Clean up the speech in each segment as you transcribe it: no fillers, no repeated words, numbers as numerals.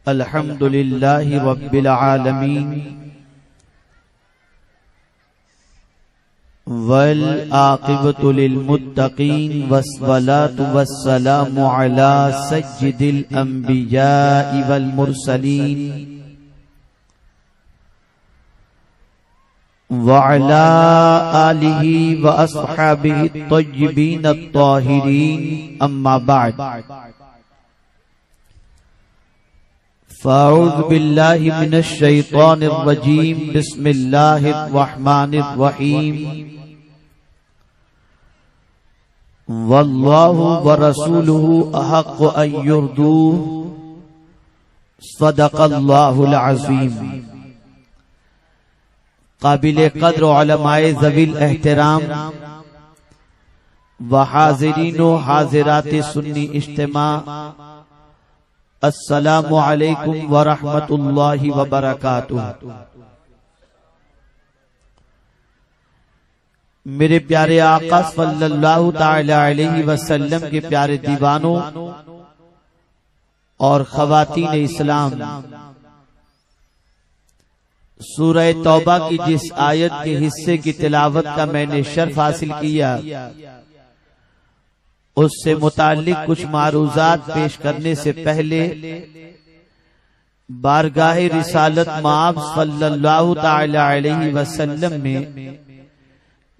الحمد للہ رب العالمین والعاقبۃ للمتقین والصلاة والسلام علی سید الانبیاء والمرسلین وعلی آلہ واصحابہ الطیبین الطاہرین اما بعد فاعوذ باللہ من الشیطان الرجیم بسم اللہ الرحمن الرحیم واللہ ورسولہ احق ان یرضوہ صدق اللہ العظیم۔ قابل قدر علماء ذوی الاحترام و حاضرین و حاضرات سنی اجتماع، السلام علیکم ورحمۃ اللہ وبرکاتہ۔ میرے پیارے آقا صلی اللہ تعالی علیہ وسلم کے پیارے دیوانوں اور خواتین اسلام، سورہ توبہ کی جس آیت کے حصے کی تلاوت کا میں نے شرف حاصل کیا، اس سے متعلق کچھ معروضات پیش کرنے سے پہلے بارگاہ رسالت مآب صلی اللہ تعالی علیہ وسلم میں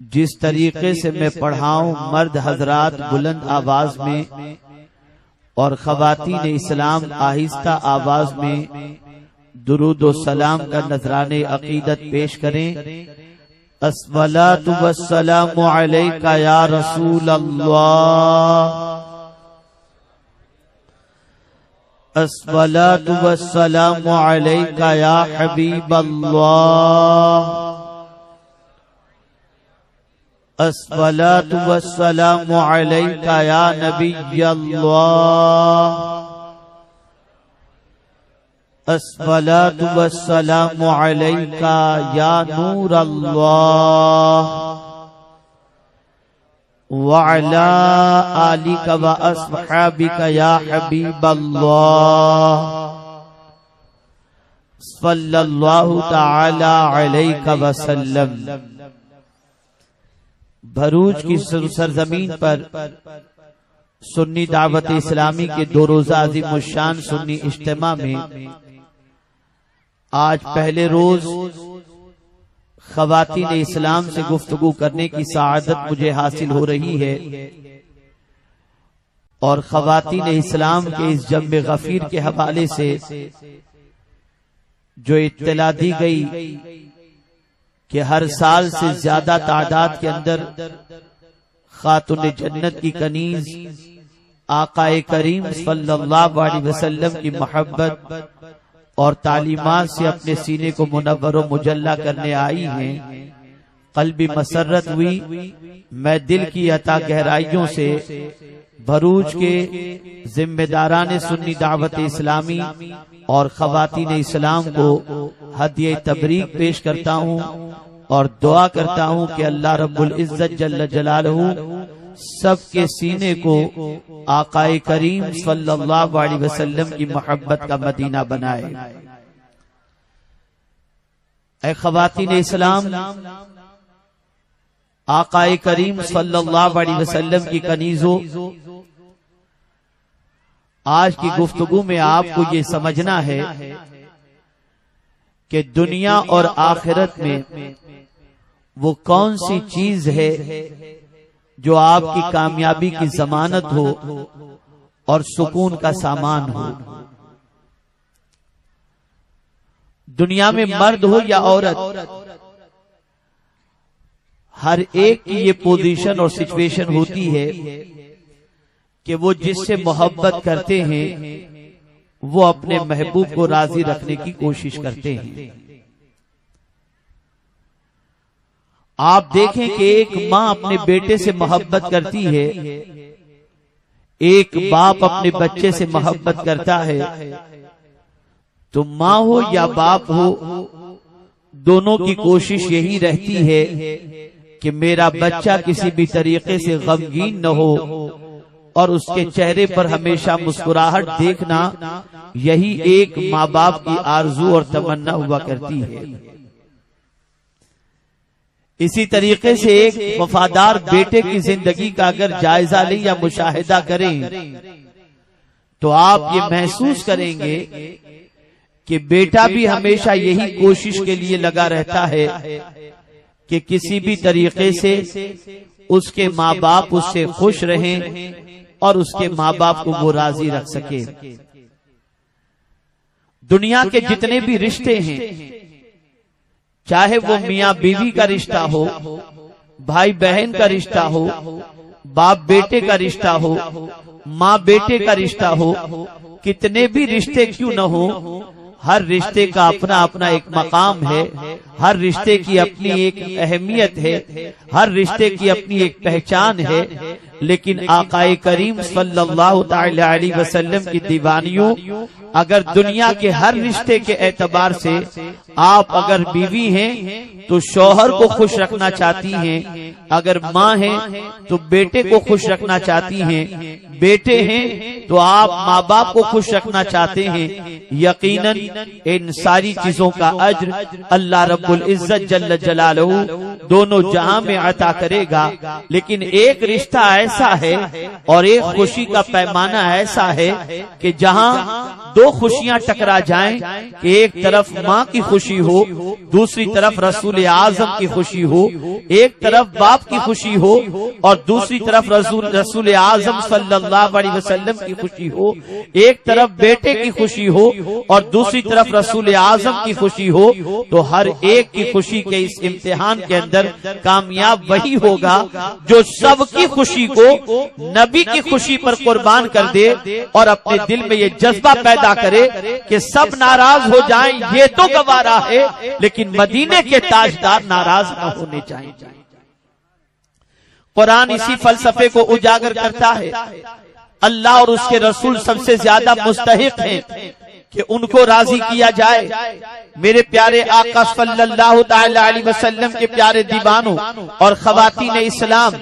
جس طریقے سے میں پڑھاؤں، مرد حضرات بلند آواز میں اور خواتین اسلام آہستہ آواز میں درود و سلام کا نذرانِ عقیدت پیش کریں۔ الصلاۃ والسلام علیک یا رسول اللہ، الصلاۃ والسلام علیک یا حبیب اللہ، الصلاۃ والسلام علیک یا نبی اللہ، الصلاۃ والسلام علیک یا نور اللہ، وعلی آلک و اصحابک یا حبیب اللہ، صلی اللہ تعالی علیہ وسلم۔ بھروچ کی سرزمین پر سنی دعوت اسلامی کے دو روزہ عظیم الشان سنی اجتماع میں آج پہلے روز خواتین اسلام سے گفتگو کرنے کی سعادت مجھے حاصل ہو رہی ہے، اور خواتین اسلام کے اس جنب غفیر کے حوالے سے جو اطلاع دی گئی کہ ہر سال سے زیادہ تعداد کے اندر خاتون جنت کی کنیز آقا کریم صلی اللہ علیہ وسلم کی محبت اور تعلیمات سے اپنے سینے کو منور و مجلہ کرنے آئی ہیں، قلبی مسرت ہوئی۔ میں دل کی عطا گہرائیوں سے بھروچ کے ذمہ داران سنی دعوت اسلامی اور خواتین اسلام کو ہدیہ تبریک پیش کرتا ہوں اور دعا کرتا ہوں کہ اللہ رب العزت جل جلالہ سب کے سینے کو آقا کریم صلی اللہ علیہ وسلم کی محبت کا مدینہ بنائے۔ اے خواتین اسلام، آقا کریم صلی اللہ علیہ وسلم کی کنیزوں، آج کی گفتگو میں آپ کو یہ سمجھنا ہے کہ دنیا اور آخرت میں وہ کون سی چیز ہے جو آپ کی کامیابی کی ضمانت ہو اور سکون کا سامان ہو۔ دنیا میں مرد ہو یا عورت، ہر ایک کی یہ پوزیشن اور سچویشن ہوتی ہے کہ وہ جس سے محبت کرتے ہیں وہ اپنے محبوب کو راضی رکھنے کی کوشش کرتے ہیں۔ آپ دیکھیں کہ ایک ماں اپنے بیٹے سے محبت کرتی ہے، ایک باپ اپنے بچے سے محبت کرتا ہے، تو ماں ہو یا باپ ہو، دونوں کی کوشش یہی رہتی ہے کہ میرا بچہ کسی بھی طریقے سے غمگین نہ ہو، اور اس کے چہرے پر ہمیشہ مسکراہٹ دیکھنا، یہی ایک ماں باپ کی آرزو اور تمنا ہوا کرتی ہے۔ اسی طریقے سے ایک وفادار بیٹے کی زندگی کا اگر جائزہ لیں یا مشاہدہ کریں تو آپ یہ محسوس کریں گے کہ بیٹا بھی ہمیشہ یہی کوشش کے لیے لگا رہتا ہے کہ کسی بھی طریقے سے اس کے ماں باپ اس سے خوش رہیں اور اس کے ماں باپ کو وہ راضی رکھ سکے۔ دنیا کے جتنے بھی رشتے ہیں، چاہے وہ میاں بیوی کا رشتہ ہو، بھائی بہن کا رشتہ ہو، باپ بیٹے کا رشتہ ہو، ماں بیٹے کا رشتہ ہو، کتنے بھی رشتے کیوں نہ ہو، ہر رشتے کا اپنا اپنا ایک مقام ہے، ہر رشتے کی اپنی ایک اہمیت ہے، ہر رشتے کی اپنی ایک پہچان ہے۔ لیکن آقا کریم صلی اللہ تعالی علیہ وسلم کی دیوانیوں، اگر دنیا کے ہر رشتے کے اعتبار سے آپ اگر بیوی ہیں تو شوہر کو خوش رکھنا چاہتی ہیں، اگر ماں ہیں تو بیٹے کو خوش رکھنا چاہتی ہیں، بیٹے ہیں تو آپ ماں باپ کو خوش رکھنا چاہتے ہیں۔ یقیناً ان ساری چیزوں کا اجر اللہ رب العزت جل جلالہ دونوں جہاں میں عطا کرے گا۔ لیکن ایک رشتہ ایسا ہے اور ایک خوشی کا پیمانہ ایسا ہے کہ جہاں دو خوشیاں ٹکرا جائیں کہ ایک طرف ماں کی خوشی ہو، دوسری طرف رسول اعظم کی خوشی ہو، ایک طرف باپ کی خوشی ہو اور دوسری طرف رسول اعظم صلی اللہ علیہ وسلم کی خوشی ہو، ایک طرف بیٹے کی خوشی ہو اور دوسری طرف رسول اعظم کی خوشی ہو، تو ہر ایک کی خوشی کے اس امتحان کے اندر کامیاب وہی ہوگا جو سب کی خوشی کو نبی کی خوشی پر قربان کر دے اور اپنے دل میں یہ جذبہ پیدا کرے کہ سب ناراض ہو جائیں یہ تو گوارا ہے، لیکن مدینے کے تاجدار ناراض نہ ہونے چاہیے۔ قرآن اسی فلسفے کو اجاگر کرتا ہے۔ اللہ اور اس کے رسول سب سے زیادہ مستحق ہیں کہ ان کو راضی کیا جائے۔ میرے پیارے آقا صلی اللہ تعالی علیہ وسلم کے پیارے دیوانوں اور خواتین اسلام،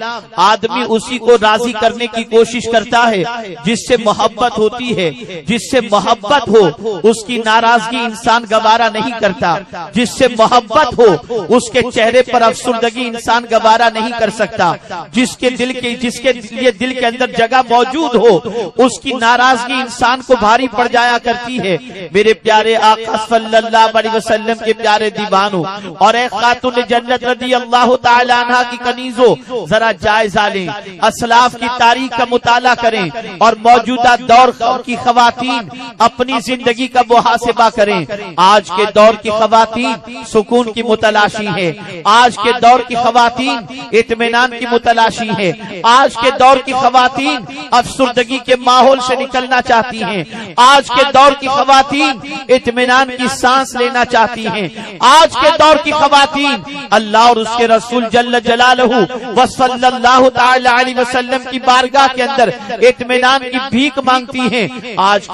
آدمی اسی کو راضی کرنے کی کوشش کرتا ہے جس سے محبت ہوتی ہے، جس سے محبت ہو اس کی ناراضگی انسان گوارا نہیں کرتا، جس سے محبت ہو اس کے چہرے پر افسردگی انسان گوارا نہیں کر سکتا، جس کے لیے دل کے اندر جگہ موجود ہو اس کی ناراضگی انسان کو بھاری پڑ جایا کرتی ہے۔ میرے پیارے آقا صلی اللہ علیہ وسلم کے پیارے دیوانوں اور ایک خاتون جنت رضی اللہ تعالی عنہ کی کنیزوں، ذرا جائزہ لیں، اسلاف کی تاریخ کا مطالعہ کریں اور موجودہ دور کی خواتین اپنی زندگی کا محاسبہ کریں۔ آج کے دور کی خواتین سکون کی متلاشی ہے، آج کے دور کی خواتین اطمینان کی متلاشی ہے، آج کے دور کی خواتین افسردگی کے ماحول سے نکلنا چاہتی ہیں، آج کے دور کی خواتین اطمینان کی سانس لینا چاہتی ہیں، آج کے دور کی خواتین اللہ اور اس کے رسول جل جلالہ و صلی اللہ تعالی علیہ وسلم کی بارگاہ کے اندر اطمینان کی بھیک مانگتی ہیں۔ آج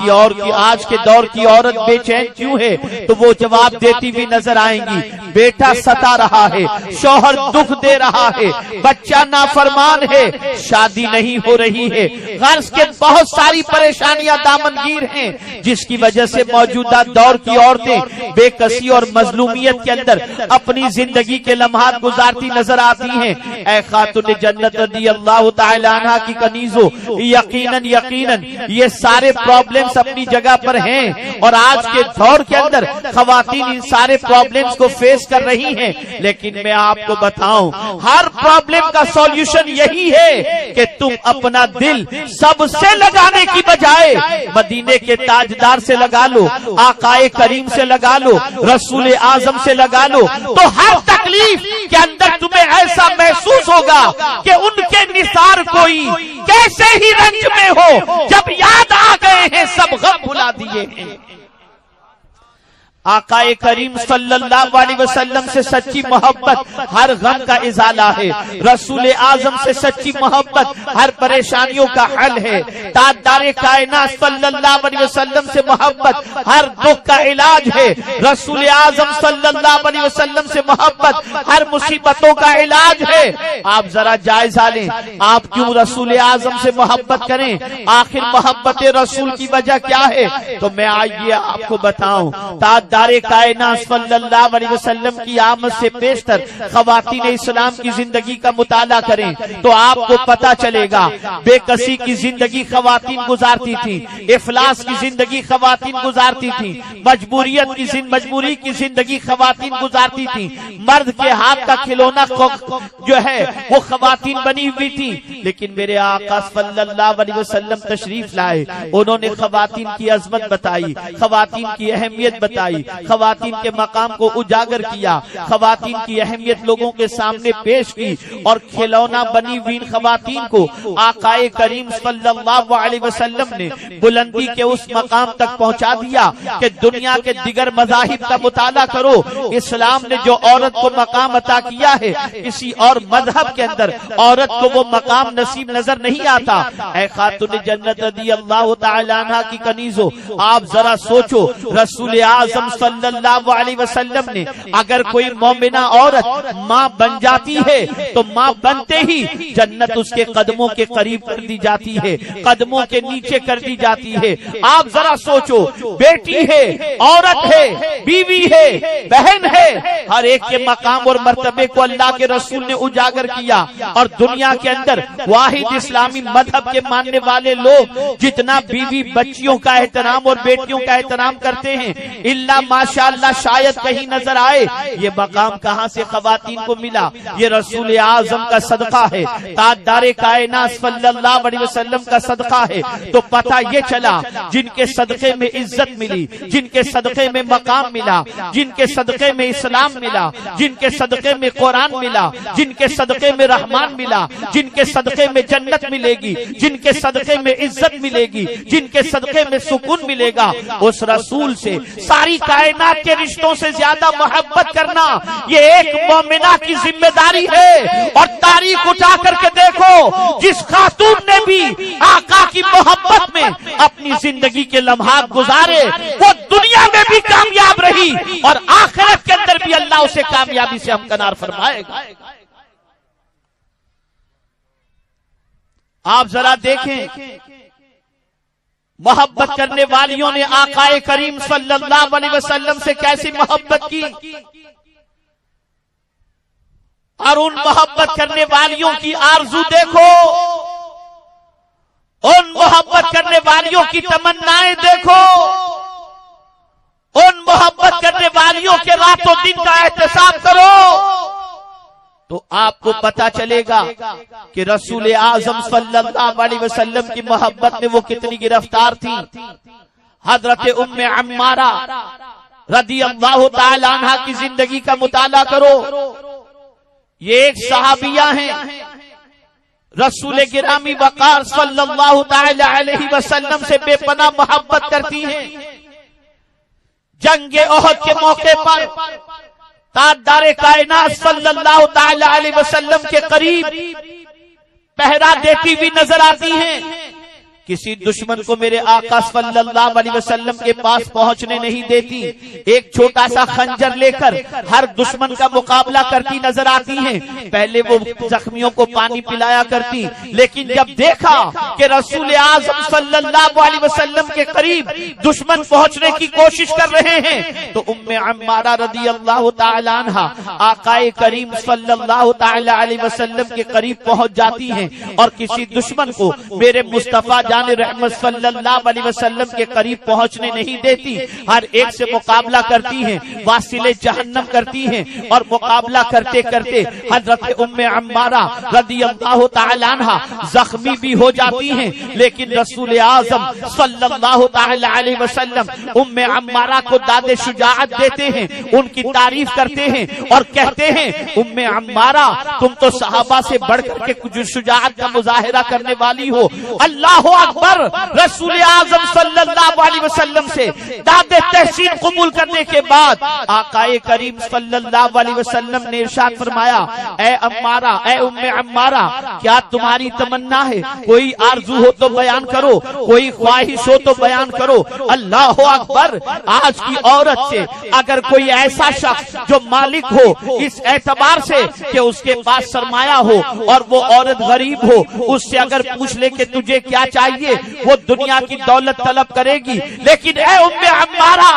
کے دور کی عورت بے چین کیوں ہے تو وہ جواب دیتی ہوئی نظر آئیں گی، بیٹا ستا رہا ہے، شوہر دکھ دے رہا ہے، بچہ نافرمان ہے، شادی نہیں ہو رہی ہے، غرض کے بہت ساری پریشانیاں دامنگیر ہیں جس کی وجہ سے موجودہ دور کی عورتیں بے کسی اور مظلومیت کے اندر اپنی زندگی کے لمحات گزارتی نظر آتی ہیں۔ اے خاتون جنت رضی اللہ تعالی عنہ کی کنیزوں، یقیناً یہ سارے پرابلمز اپنی جگہ پر ہیں اور آج کے دور کے اندر خواتین ان سارے پرابلمز کو فیس کر رہی ہیں، لیکن میں آپ کو بتاؤں ہر پرابلم کا سولوشن یہی ہے کہ تم اپنا دل سب سے لگانے کی بجائے مدینے کے تاجدار سے لگا لو، آقا کریم سے لگا لو، رسول اعظم سے لگا لو، تو ہر تکلیف کے اندر تمہیں ایسا محسوس ہوگا کہ ان کے نثار کوئی کیسے ہی رنج میں ہو، جب یاد آ گئے ہیں سب غم بھلا دیے ہیں۔ آقائے کریم صلی اللہ علیہ وسلم سے سچی محبت ہر غم کا ازالہ ہے، رسول اعظم سے سچی محبت ہر پریشانیوں کا حل ہے، تاجدار کائنات صلی اللہ علیہ وسلم سے محبت ہر دکھ کا علاج ہے، رسول اعظم صلی اللہ علیہ وسلم سے محبت ہر مصیبتوں کا علاج ہے۔ آپ ذرا جائزہ لیں، آپ کیوں رسول اعظم سے محبت کریں؟ آخر محبت رسول کی وجہ کیا ہے؟ تو میں آئیے آپ کو بتاؤں۔ تاجدار کائنات صلی اللہ علیہ وسلم کی آمد سے پیشتر خواتین اسلام کی زندگی کا مطالعہ کریں تو آپ کو پتا چلے گا بے کسی کی زندگی خواتین گزارتی تھی، افلاس کی زندگی خواتین گزارتی تھی، مجبوری کی زندگی خواتین گزارتی تھی، مرد کے ہاتھ کا کھلونا جو ہے وہ خواتین بنی ہوئی تھی، لیکن میرے آقا صلی اللہ علیہ وسلم تشریف لائے، انہوں نے خواتین کی عظمت بتائی، خواتین کی اہمیت بتائی، خواتین کے مقام کو اجاگر کیا، خواتین کی اہمیت لوگوں کے سامنے پیش کی، اور کھلونا بنی ہوئی خواتین کو آقائے کریم صلی اللہ علیہ وسلم نے بلندی کے اس مقام تک پہنچا دیا کہ دنیا کے دیگر مذاہب کا مطالعہ کرو، اسلام نے جو عورت کو مقام عطا کیا ہے کسی اور مذہب کے اندر عورت کو وہ مقام نصیب نظر نہیں آتا۔ اے خاتون جنت رضی اللہ تعالی عنہ کی کنیزو، آپ ذرا سوچو، رسول اعظم صلی اللہ علیہ وسلم نے اگر کوئی مومنہ عورت ماں بن جاتی ہے تو ماں بنتے ہی جنت اس کے قدموں کے قریب کر دی جاتی ہے، قدموں کے نیچے کر دی جاتی ہے۔ آپ ذرا سوچو، بیٹی ہے، عورت ہے، بیوی ہے، بہن ہے، ہر ایک کے مقام اور مرتبے کو اللہ کے رسول نے اجاگر کیا، اور دنیا کے اندر واحد اسلامی مذہب کے ماننے والے لوگ جتنا بیوی بچیوں کا احترام اور بیٹیوں کا احترام کرتے ہیں، اللہ ماشاءاللہ شاید کہیں نظر آئے، یہ مقام کہاں سے خواتین کو ملا؟ یہ رسول اعظم کا صدقہ ہے، تاجدار کائنات صلی اللہ علیہ وسلم کا صدقہ ہے۔ تو پتہ یہ چلا جن کے صدقے میں عزت ملی، جن کے صدقے میں مقام ملا، جن کے صدقے میں اسلام ملا، جن کے صدقے میں قرآن ملا، جن کے صدقے میں رحمان ملا، جن کے صدقے میں جنت ملے گی، جن کے صدقے میں عزت ملے گی، جن کے صدقے میں سکون ملے گا، اس رسول سے ساری کائنات کے رشتوں سے زیادہ محبت کرنا یہ ایک مومنہ کی ذمہ داری ہے۔ اور تاریخ اٹھا کر کے دیکھو، جس خاتون نے بھی آقا کی محبت میں اپنی زندگی کے لمحات گزارے وہ دنیا میں بھی کامیاب رہی، اور آخرت کے اندر بھی اللہ اسے کامیابی سے ہمکنار فرمائے گا۔ آپ ذرا دیکھیں، محبت کرنے والیوں نے آقائے کریم صلی اللہ علیہ وسلم سے کیسی محبت کی، اور ان محبت کرنے والیوں کی آرزو دیکھو، ان محبت کرنے والیوں کی تمنائیں دیکھو، ان محبت کرنے والیوں کے رات و دن کا احتساب کرو، تو آپ کو پتا چلے گا کہ رسول اعظم صلی اللہ علیہ وسلم کی محبت میں وہ کتنی گرفتار تھی۔ حضرت ام عمارہ رضی اللہ تعالی عنہ کی زندگی کا مطالعہ کرو، یہ ایک صحابیہ ہیں، رسول گرامی وقار صلی اللہ تعالی علیہ وسلم سے بے پناہ محبت کرتی ہیں۔ جنگ احد کے موقع پر تاجدار کائنات صلی اللہ تعالی علیہ وسلم کے قریب پہرا دیتی ہوئی نظر آتی ہیں، کسی دشمن کو میرے آقا صلی اللہ علیہ وسلم کے پاس پہنچنے نہیں دیتی، ایک چھوٹا سا خنجر لے کر ہر دشمن کا مقابلہ کرتی نظر آتی ہیں۔ پہلے وہ زخمیوں کو پانی پلایا کرتی، لیکن جب دیکھا کہ رسول اعظم صلی اللہ علیہ وسلم کے قریب دشمن پہنچنے کی کوشش کر رہے ہیں تو ام عمارہ رضی اللہ تعالی عنہ آقائے کریم صلی اللہ تعالی علیہ وسلم کے قریب پہنچ جاتی ہیں، اور کسی دشمن کو میرے مصطفیٰ جان رحمت صلی اللہ علیہ وسلم کے قریب پہنچنے نہیں دیتی، ہر ایک سے مقابلہ کرتی ہیں، واصل جہنم کرتی ہیں، اور مقابلہ کرتے کرتے حضرت ام عمارہ رضی اللہ تعالی عنہ زخمی بھی ہو جاتی ہیں، لیکن رسول اعظم صلی اللہ تعالی علیہ وسلم ام عمارہ کو داد شجاعت دیتے ہیں، ان کی تعریف کرتے ہیں اور کہتے ہیں ام عمارہ تم تو صحابہ سے بڑھ کر کے شجاعت کا مظاہرہ کرنے والی ہو، اللہ اکبر، رسول اعظم صلی اللہ علیہ وسلم سے داد تحسین قبول کرنے کے بعد آقا کریم صلی اللہ علیہ وسلم نے ارشاد فرمایا، اے عمارہ، اے ام عمارہ، کیا تمہاری تمنا ہے؟ کوئی آرزو ہو تو بیان کرو، کوئی خواہش ہو تو بیان کرو۔ اللہ اکبر! آج کی عورت سے اگر کوئی ایسا شخص جو مالک ہو اس اعتبار سے کہ اس کے پاس سرمایہ ہو اور وہ عورت غریب ہو، اس سے اگر پوچھ لے کہ تجھے کیا چاہیے، وہ دنیا کی دولت طلب کرے گی۔ لیکن اے ام عمارہ،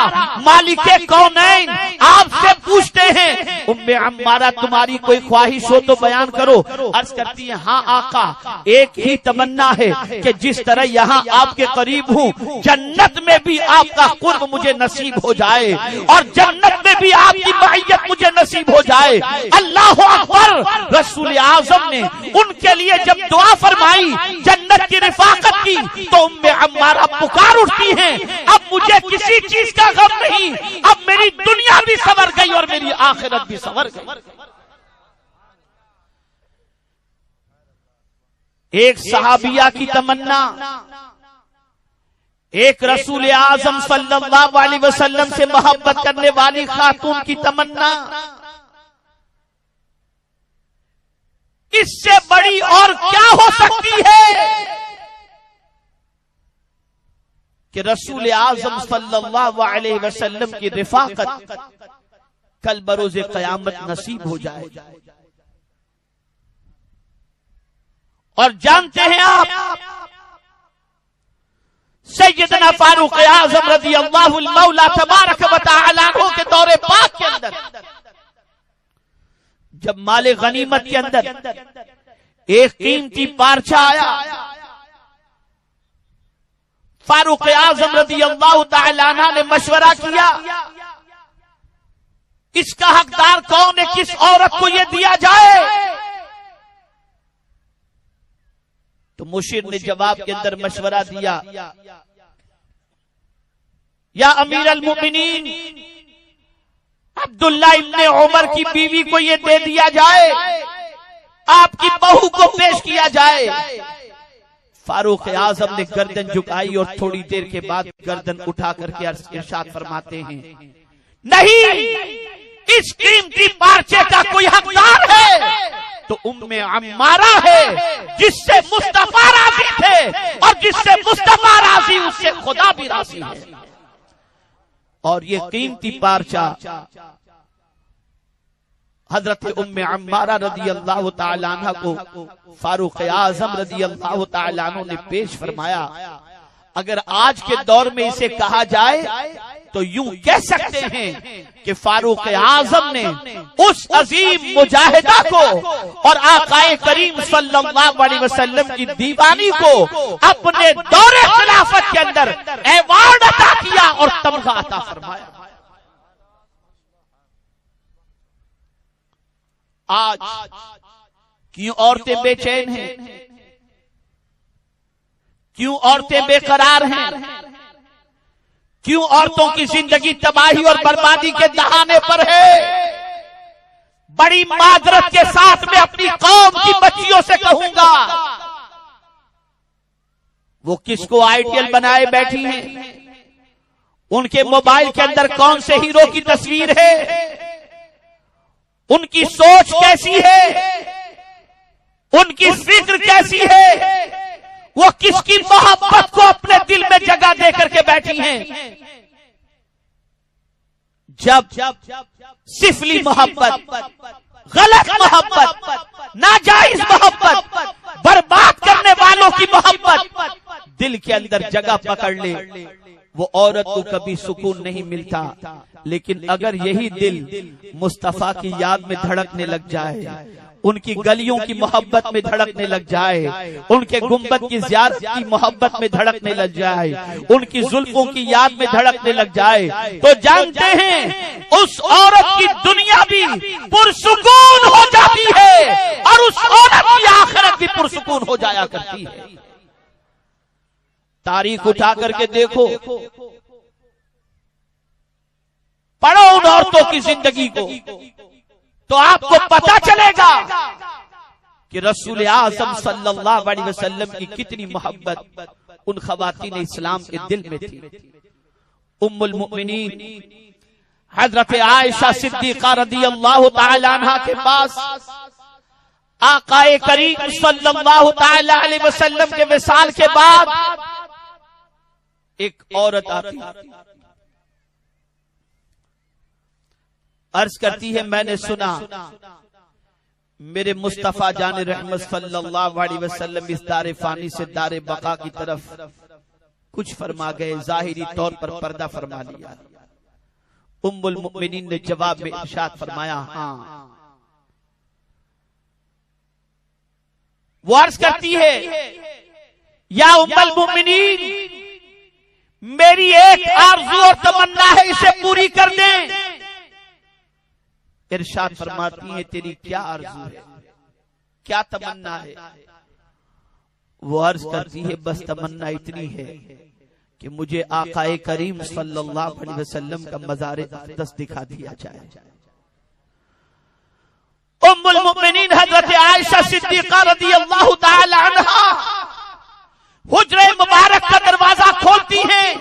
مالک کونین آپ سے پوچھتے ہیں، ام عمارہ تمہاری کوئی خواہش ہو تو بیان کرو۔ عرض کرتی ہے، ہاں آقا، ایک ہی تمنا ہے کہ جس طرح یہاں آپ کے قریب ہوں، جنت میں بھی آپ کا قرب مجھے نصیب ہو جائے اور جنت میں بھی آپ کی معیت مجھے نصیب ہو جائے۔ اللہ اکبر! رسول اعظم نے ان کے لیے جب دعا فرمائی جنت کی رفاقت کی تو ام عمارہ پکار اٹھتی ہیں، اب مجھے کسی چیز کا غم نہیں، اب میری دنیا بھی سنور گئی اور میری آخرت بھی سنور گئی۔ ایک صحابیہ کی تمنا، ایک رسول اعظم صلی اللہ علیہ وسلم سے محبت کرنے والی خاتون کی تمنا، اس سے بڑی اور کیا ہو سکتی ہے کہ رسول اعظم صلی اللہ علیہ وسلم کی رفاقت کل بروز قیامت نصیب ہو جائے۔ اور جانتے ہیں آپ، سیدنا فاروق اعظم رضی اللہ المولا تبارک و تعالی عنہ کے دور پاک کے اندر جب مال غنیمت کے اندر ایک قیمتی پارچہ آیا، فاروق اعظم رضی اللہ تعالی عنہ نے مشورہ کیا، اس کا حقدار کون ہے، کس عورت کو یہ دیا جائے؟ تو مشیر نے جواب کے اندر مشورہ دیا، یا امیر المؤمنین، عبداللہ ابن عمر کی بیوی کو یہ دے دیا جائے، آپ کی بہو کو پیش کیا جائے۔ فاروق اعظم نے گردن جھکائی اور تھوڑی دیر کے بعد گردن اٹھا کر کے ارشاد فرماتے ہیں، نہیں، اس قیمتی پارچے کا کوئی حقدار ہے تو ام عمارہ ہے، جس سے مصطفیٰ راضی تھے اور جس سے مصطفیٰ راضی اس سے خدا بھی راضی ہے۔ اور یہ قیمتی پارچہ حضرت ام عمارہ رضی اللہ تعالیٰ عنہ کو فاروق اعظم رضی اللہ تعالیٰ عنہ نے پیش فرمایا۔ اگر آج کے دور میں اسے کہا جائے تو یوں کہہ سکتے ہیں کہ فاروق اعظم نے اس عظیم مجاہدہ کو اور آقا کریم صلی اللہ علیہ وسلم کی دیوانی کو اپنے دور خلافت کے اندر ایوارڈ عطا کیا اور تمغہ عطا فرمایا۔ آج کیوں عورتیں بے چین ہیں، کیوں عورتیں بے قرار ہیں، کیوں عورتوں کی زندگی تباہی اور بربادی کے دہانے پر ہے؟ بڑی معذرت کے ساتھ میں اپنی قوم کی بچیوں سے کہوں گا، وہ کس کو آئیڈیل بنائے بیٹھی ہیں، ان کے موبائل کے اندر کون سے ہیرو کی تصویر ہے، ان کی سوچ کیسی ہے، ان کی فکر کیسی ہے، وہ کس کی محبت کو اپنے دل میں جگہ دے کر کے بیٹھی ہیں۔ جب سفلی محبت، غلط محبت، ناجائز محبت، برباد کرنے والوں کی محبت دل کے اندر جگہ پکڑ لے، وہ عورت کو کبھی سکون نہیں ملتا۔ لیکن اگر یہی دل مصطفیٰ کی یاد میں دھڑکنے لگ جائے، ان کی گلیوں کی محبت میں دھڑکنے لگ جائے، ان کے گنبد کی زیارت کی محبت میں دھڑکنے لگ جائے، ان کی زلفوں کی یاد میں دھڑکنے لگ جائے، تو جانتے ہیں اس عورت کی دنیا بھی پرسکون ہو جاتی ہے اور اس عورت کی آخرت بھی پرسکون ہو جایا کرتی ہے۔ تاریخ اٹھا کر کے دیکھو، پڑھو ان عورتوں کی زندگی کو، تو آپ کو پتا چلے گا کہ رسول اعظم صلی اللہ علیہ وسلم کی کتنی محبت ان خواتین اسلام کے دل میں تھی. ام المؤمنین حضرت عائشہ صدیقہ رضی اللہ تعالی عنہا کے پاس آقا کریم صلی اللہ تعالی علیہ وسلم کے وصال کے بعد ایک عورت آتی عرض کرتی ہے میں نے سنا میرے مصطفیٰ جان رحمت صلی اللہ علیہ وسلم اس دار فانی سے دار بقا کی طرف کچھ فرما گئے، ظاہری طور پر پردہ فرما لیا. ام المؤمنین نے جواب میں ارشاد فرمایا ہاں. وہ عرض کرتی ہے یا ام المؤمنین میری ایک آرزو اور تمنا ہے، اسے پوری کر دیں. ارشاد فرماتی ہے تیری کیا آرزو ہے، کیا تمنا ہے؟ وہ عرض کرتی ہے بس تمنا اتنی ہے کہ مجھے آقا کریم صلی اللہ علیہ وسلم کا مزار اقدس دکھا دیا جائے. ام المؤمنین حضرت عائشہ صدیقہ رضی اللہ تعالی عنہا حجرہ مبارک کا دروازہ کھولتی ہیں.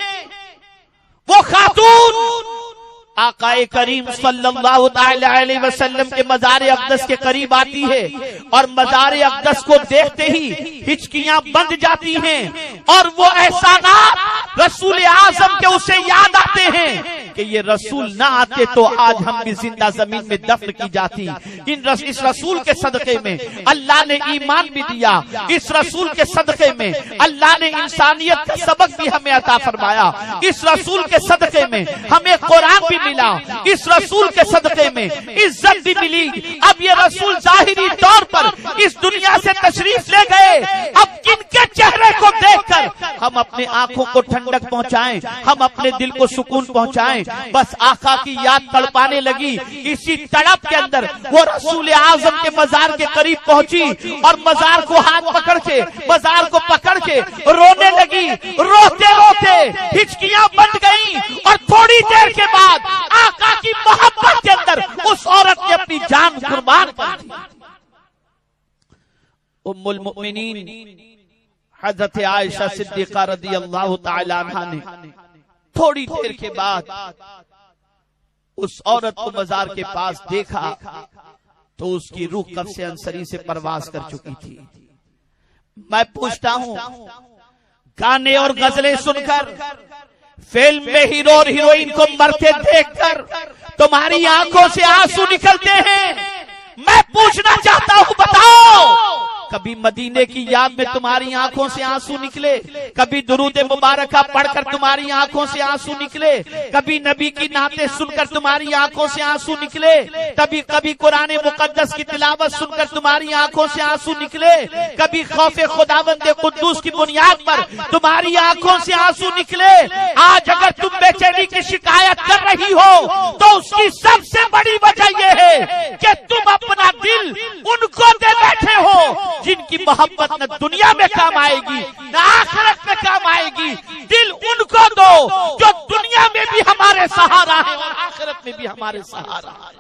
وہ خاتون آقا کریم صلی اللہ تعالی علیہ وسلم کے مزار اقدس کے قریب آتی ہے اور مزار اقدس کو دیکھتے ہی ہچکیاں بند جاتی ہیں اور وہ احسانات رسول اعظم کے اسے یاد آتے ہیں کہ یہ رسول نہ آتے تو آج ہم بھی زندہ زمین میں دفن کی جاتی. اس رسول کے صدقے میں اللہ نے ایمان بھی دیا، اس رسول کے صدقے میں اللہ نے انسانیت کا سبق بھی ہمیں عطا فرمایا، اس رسول کے صدقے میں ہمیں قرآن بھی ملا، اس رسول کے صدقے میں عزت بھی ملی. اب یہ رسول ظاہری طور پر اس دنیا سے تشریف لے گئے، اب کن کے چہرے کو دیکھ کر ہم اپنے آنکھوں کو ٹھنڈک پہنچائیں، ہم اپنے دل کو سکون پہنچائیں. بس آقا کی یاد تڑپانے لگی. اسی تڑپ کے اندر وہ رسول اعظم کے مزار کے قریب پہنچی اور مزار کو ہاتھ پکڑ کے مزار کو پکڑ کے رونے لگی. روتے روتے ہچکیاں بند گئیں اور تھوڑی دیر کے بعد آقا کی محبت کے اندر اس عورت نے اپنی جان قربان کر دی. ام المؤمنین حضرت عائشہ صدیقہ رضی اللہ تعالی عنہا نے تھوڑی دیر کے بعد اس عورت کو مزار کے پاس دیکھا تو اس کی روح قفس انصری سے پرواز کر چکی تھی. میں پوچھتا ہوں گانے اور غزلیں سن کر فلم میں ہیرو اور ہیروئن کو مرتے دیکھ کر تمہاری آنکھوں سے آنسو نکلتے ہیں. میں پوچھنا چاہتا ہوں بتاؤ کبھی مدینے کی یاد میں تمہاری آنکھوں سے آنسو نکلے؟ کبھی درود مبارکہ پڑھ کر تمہاری آنکھوں سے آنسو نکلے؟ کبھی نبی کی نعتیں سن کر تمہاری آنکھوں سے آنسو نکلے؟ کبھی قرآن مقدس کی تلاوت سن کر تمہاری آنکھوں سے آنسو نکلے؟ کبھی خوف خداوند قدوس کی بنیاد پر تمہاری آنکھوں سے آنسو نکلے؟ آج اگر تم بے چینی کی شکایت کر رہی ہو تو اس کی سب سے بڑی وجہ یہ ہے کہ تم اپنا دل ان کو دے بیٹھے ہو جن کی محبت نہ دنیا میں کام آئے گی نہ آخرت میں کام آئے گی. دل ان کو دو جو دنیا میں بھی ہمارے سہارا ہے اور آخرت میں بھی ہمارے سہارا ہے.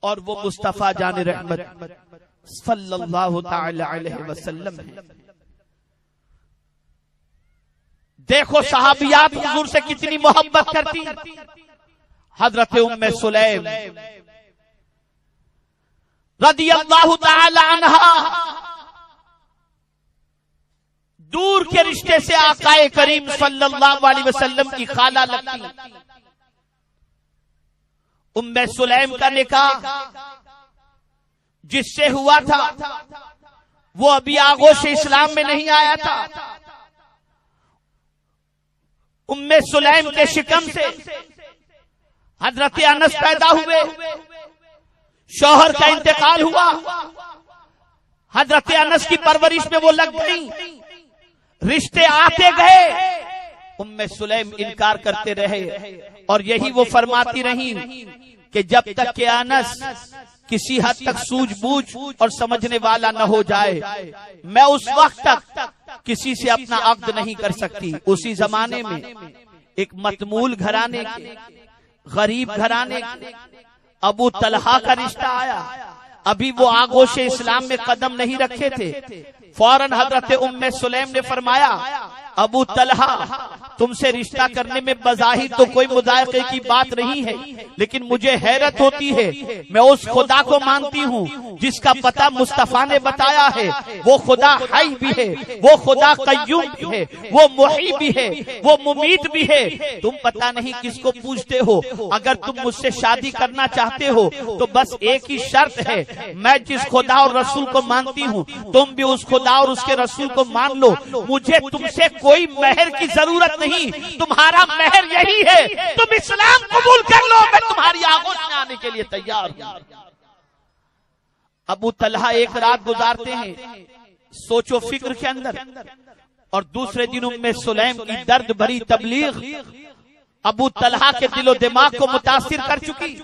اور وہ مصطفیٰ جان رحمت صلی اللہ تعالی علیہ وسلم ہے. دیکھو صحابیات حضور سے کتنی محبت کرتی. حضرت ام سلیم رضی اللہ تعالی عنہا دور کے رشتے سے آقا کریم صلی اللہ علیہ وسلم کی خالہ لگتی. ام سلیم کا نکاح جس سے ہوا تھا وہ ابھی آغوش اسلام میں نہیں آیا تھا. ام سلیم کے شکم سے حضرت انس پیدا ہوئے، شوہر کا انتقال ہوا، حضرت انس کی پرورش میں وہ لگ گئی، رشتے آتے گئے. ام سلیم انکار کرتے رہے اور یہی وہ فرماتی رہی کہ جب تک کہ انس کسی حد تک سوجھ بوجھ اور سمجھنے والا نہ ہو جائے میں اس وقت تک کسی سے اپنا عقد نہیں کر سکتی. اسی زمانے میں ایک متمول گھرانے کے غریب گھرانے کے ابو طلحہ کا رشتہ آیا. ابھی وہ آغوش اسلام میں قدم نہیں رکھے تھے. فوراً حضرت ام سلیم نے فرمایا ابو طلحہ تم سے رشتہ کرنے میں بظاہر تو کوئی مضائقے کی بات نہیں ہے، لیکن مجھے حیرت ہوتی ہے، میں اس خدا کو مانتی ہوں جس کا پتہ مصطفیٰ نے بتایا ہے، وہ خدا حی بھی ہے، وہ خدا قیوم بھی ہے، وہ محیی بھی ہے، وہ ممیت بھی ہے، تم پتہ نہیں کس کو پوچھتے ہو، اگر تم مجھ سے شادی کرنا چاہتے ہو تو بس ایک ہی شرط ہے، میں جس خدا اور رسول کو مانتی ہوں تم بھی اس خدا اور اس کے رسول کو مان لو، مجھے تم سے کوئی مہر کی ضرورت نہیں، تمہارا مہر یہی ہے، تم اسلام قبول کر لو، میں تمہاری آغوش میں آنے کے لیے تیار ہوں۔ ابو طلحہ ایک رات گزارتے ہیں سوچ و فکر کے اندر، اور دوسرے دن ام سلیم کی درد بھری تبلیغ ابو طلحہ کے دل و دماغ کو متاثر کر چکی،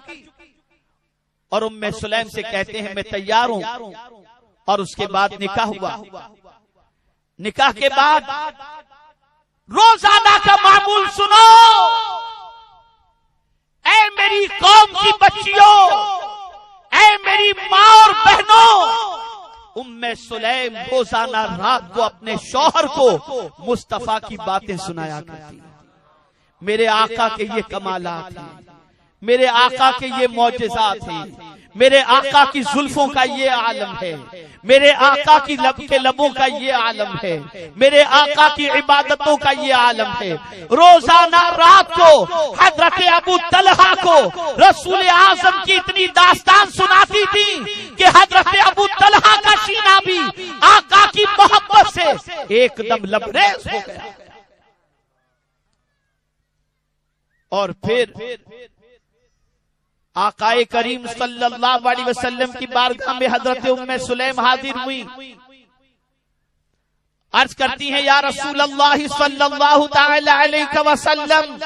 اور ام سلیم سے کہتے ہیں میں تیار ہوں، اور اس کے بعد نکاح ہوا۔ نکاح کے بعد روزانہ کا معمول سنو، اے میری قوم کی بچیوں، اے میری ماں اور بہنوں، ام سلیم روزانہ رات کو اپنے شوہر کو مصطفیٰ کی باتیں سنایا کرتی، میرے آقا کے یہ کمالات ہیں، میرے آقا کے یہ معجزات ہیں، میرے آقا کی زلفوں کا یہ عالم ہے، میرے آقا کی لب کے لبوں کا یہ عالم ہے، میرے آقا کی عبادتوں کا یہ عالم ہے۔ روزانہ رات کو حضرت ابو طلحہ کو رسول اعظم کی اتنی داستان سناتی تھی کہ حضرت ابو طلحہ کا سینہ بھی آقا کی محبت سے ایک دم لبریز ہو گیا۔ اور پھر آقا کریم صلی اللہ علیہ وسلم کی بارگاہ میں حضرت ام سلیم حاضر ہوئی، عرض کرتی ہیں یا رسول اللہ صلی اللہ تعالی علیہ وسلم،